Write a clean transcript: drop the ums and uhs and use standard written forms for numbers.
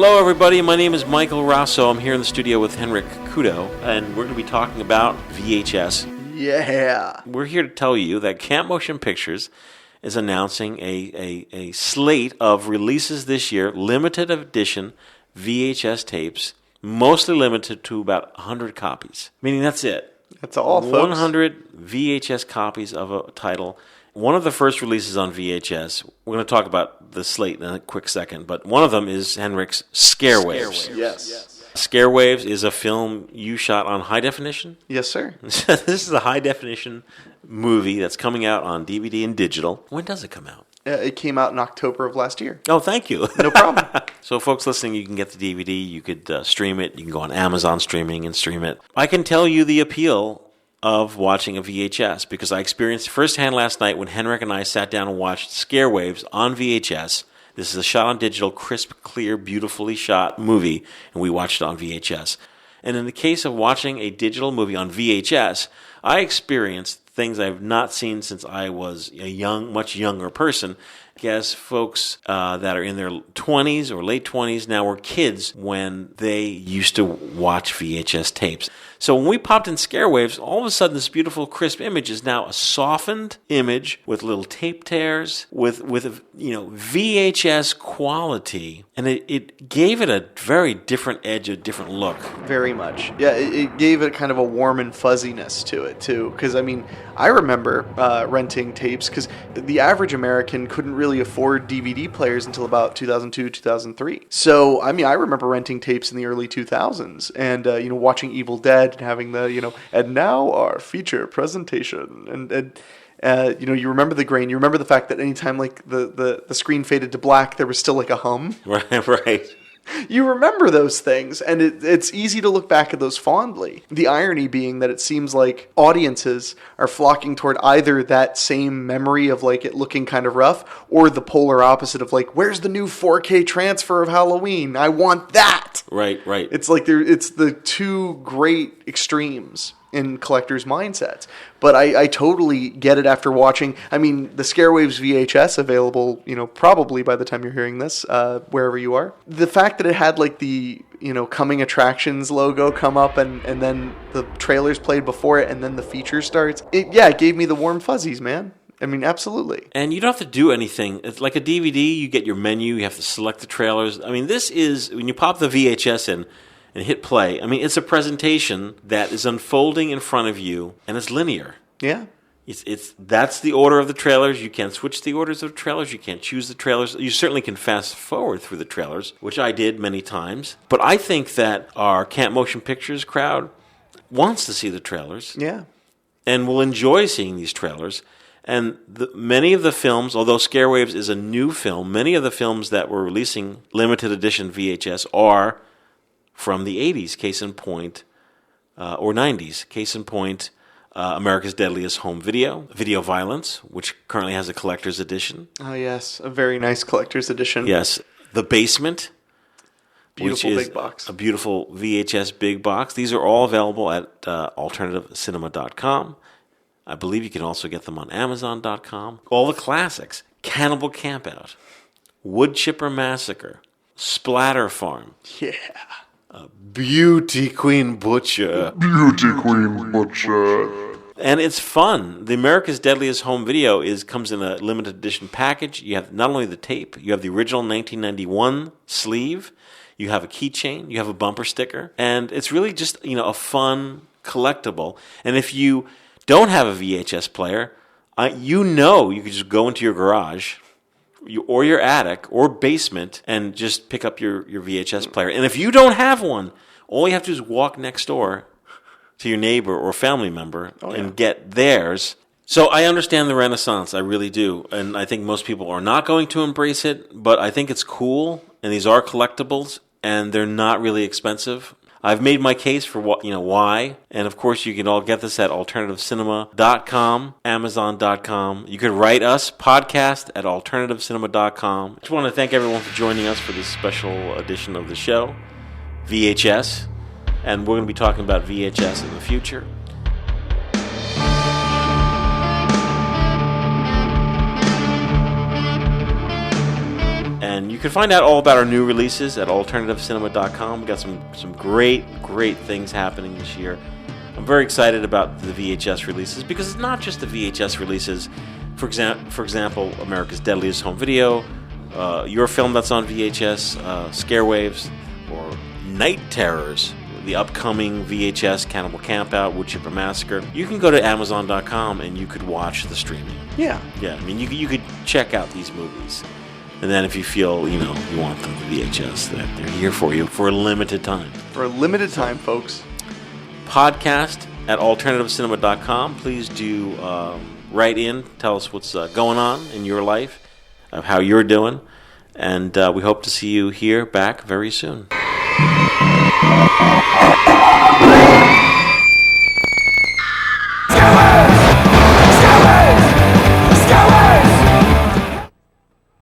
Hello, everybody. My name is Michael Raso. I'm here in the studio with Henrique Couto, and we're going to be talking about VHS. Yeah. We're here to tell you that Camp Motion Pictures is announcing a slate of releases this year, limited edition VHS tapes, mostly limited to about 100 copies. Meaning that's it. That's all, folks. 100 VHS copies of a title. One of the first releases on VHS, we're going to talk about the slate in a quick second, but one of them is Henrique's Scare Waves. Yes. Scare Waves is a film you shot on high definition? Yes, sir. This is a high definition movie that's coming out on DVD and digital. When does it come out? It came out in October of last year. Oh, thank you. No problem. So, folks listening, you can get the DVD, you could stream it, you can go on Amazon Streaming and stream it. I can tell you the appeal of watching a VHS because I experienced firsthand last night when Henrique and I sat down and watched Scare Waves on VHS. This is a shot on digital, crisp, clear, beautifully shot movie, and we watched it on VHS. And in the case of watching a digital movie on VHS, I experienced things I've not seen since I was a much younger person. I guess folks that are in their 20s or late 20s now were kids when they used to watch VHS tapes. So when we popped in Scare Waves, all of a sudden this beautiful crisp image is now a softened image with little tape tears, with VHS quality, and it gave it a very different edge, a different look. Very much. Yeah, it gave it kind of a warm and fuzziness to it, too. Because, I remember renting tapes because the average American couldn't really afford DVD players until about 2002, 2003. So, I remember renting tapes in the early 2000s and, watching Evil Dead and having the, and now our feature presentation. And you remember the grain. You remember the fact that anytime like the screen faded to black, there was still like a hum. Right. You remember those things, and it's easy to look back at those fondly. The irony being that it seems like audiences are flocking toward either that same memory of like it looking kind of rough, or the polar opposite of like, where's the new 4K transfer of Halloween? I want that. Right. It's like it's the two great extremes in collectors' mindsets. But I totally get it after watching. The Scare Waves VHS available, probably by the time you're hearing this, wherever you are. The fact that it had like the, coming attractions logo come up and then the trailers played before it and then the feature starts. It gave me the warm fuzzies, man. Absolutely. And you don't have to do anything. It's like a DVD, you get your menu, you have to select the trailers. This is, when you pop the VHS in, and hit play. It's a presentation that is unfolding in front of you, and it's linear. Yeah. That's the order of the trailers. You can't switch the orders of the trailers. You can't choose the trailers. You certainly can fast forward through the trailers, which I did many times. But I think that our Camp Motion Pictures crowd wants to see the trailers. Yeah. And will enjoy seeing these trailers. And many of the films, although Scare Waves is a new film, many of the films that were releasing limited edition VHS are from the 80s, case in point, or 90s, case in point, America's Deadliest Home Video, Video Violence, which currently has a collector's edition. Oh, yes, a very nice collector's edition. Yes, The Basement, beautiful which is big box. A beautiful VHS big box. These are all available at alternativecinema.com. I believe you can also get them on Amazon.com. All the classics, Cannibal Campout, Wood Chipper Massacre, Splatter Farm. Yeah. Beauty Queen Butcher. And it's fun. The America's Deadliest Home Video comes in a limited edition package. You have not only the tape, you have the original 1991 sleeve, you have a keychain, you have a bumper sticker, and it's really just, a fun collectible. And if you don't have a VHS player, you could just go into your garage or your attic or basement and just pick up your VHS player. And if you don't have one, all you have to do is walk next door to your neighbor or family member and get theirs. So I understand the Renaissance, I really do. And I think most people are not going to embrace it, but I think it's cool. And these are collectibles, and they're not really expensive. I've made my case for why. And of course, you can all get this at alternativecinema.com, Amazon.com. You could write us, podcast at alternativecinema.com. I just want to thank everyone for joining us for this special edition of the show, VHS. And we're going to be talking about VHS in the future. And you can find out all about our new releases at alternativecinema.com. We got some great things happening this year. I'm very excited about the VHS releases because it's not just the VHS releases. For example, America's Deadliest Home Video, your film that's on VHS, Scarewaves, or Night Terrors, the upcoming VHS Cannibal Campout, Wood Chipper Massacre. You can go to Amazon.com and you could watch the streaming. Yeah. Yeah, I mean, you could check out these movies. And then if you feel, you want them to VHS, that they're here for you for a limited time. For a limited time, folks. Podcast at alternativecinema.com. Please do write in. Tell us what's going on in your life, how you're doing. And we hope to see you here back very soon.